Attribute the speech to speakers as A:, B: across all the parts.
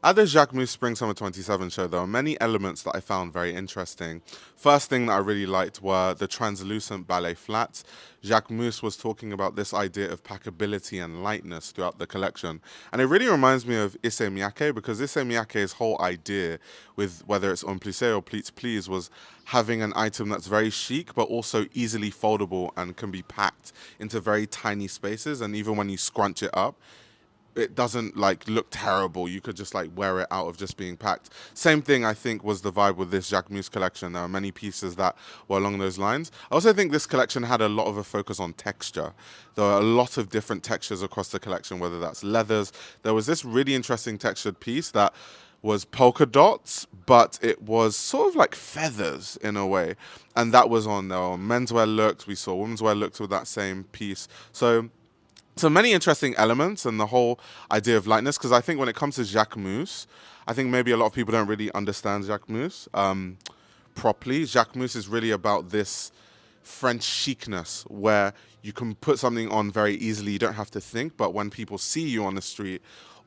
A: At the Jacquemus Spring Summer 27 show, there were many elements that I found very interesting. First thing that I really liked were the translucent ballet flats. Jacquemus was talking about this idea of packability and lightness throughout the collection. And it really reminds me of Issey Miyake because Issey Miyake's whole idea with whether it's en plissé or pleats please was having an item that's very chic but also easily foldable and can be packed into very tiny spaces. And even when you scrunch it up, it doesn't like look terrible. You could just like wear it out of just being packed. Same thing I think was the vibe with this Jacquemus collection. There are many pieces that were along those lines. I also think this collection had a lot of a focus on texture. There are a lot of different textures across the collection, whether that's leathers. There was this really interesting textured piece that was polka dots, but it was sort of like feathers in a way. And that was on there. Menswear looks, we saw women's wear looks with that same piece. So many interesting elements and the whole idea of lightness, because I think when it comes to Jacquemus, I think maybe a lot of people don't really understand Jacquemus properly. Jacquemus is really about this French chicness where you can put something on very easily, you don't have to think, but when people see you on the street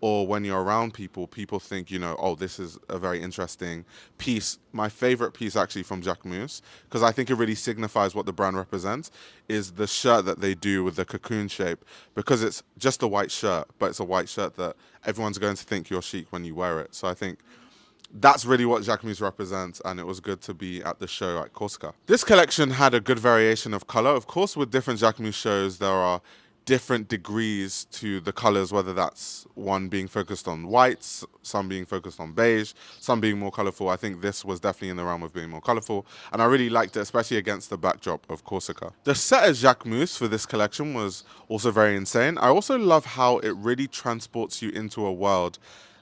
A: or when you're around people, people think, oh, this is a very interesting piece. My favorite piece actually from Jacquemus, because I think it really signifies what the brand represents, is the shirt that they do with the cocoon shape, because it's just a white shirt, but it's a white shirt that everyone's going to think you're chic when you wear it. So I think that's really what Jacquemus represents, and it was good to be at the show at Corsica. This collection had a good variation of color. Of course, with different Jacquemus shows, there are different degrees to the colors, whether that's one being focused on whites, some being focused on beige, some being more colorful. I think this was definitely in the realm of being more colorful, and I really liked it, especially against the backdrop of Corsica. The set at Jacquemus for this collection was also very insane. I also love how it really transports you into a world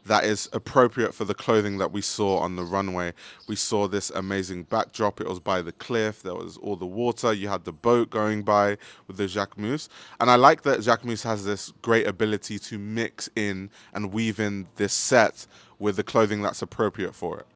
A: that is appropriate for the clothing that we saw on the runway. We saw this amazing backdrop. It was by the cliff. There was all the water. You had the boat going by with the Jacquemus. And I like that Jacquemus has this great ability to mix in and weave in this set with the clothing that's appropriate for it.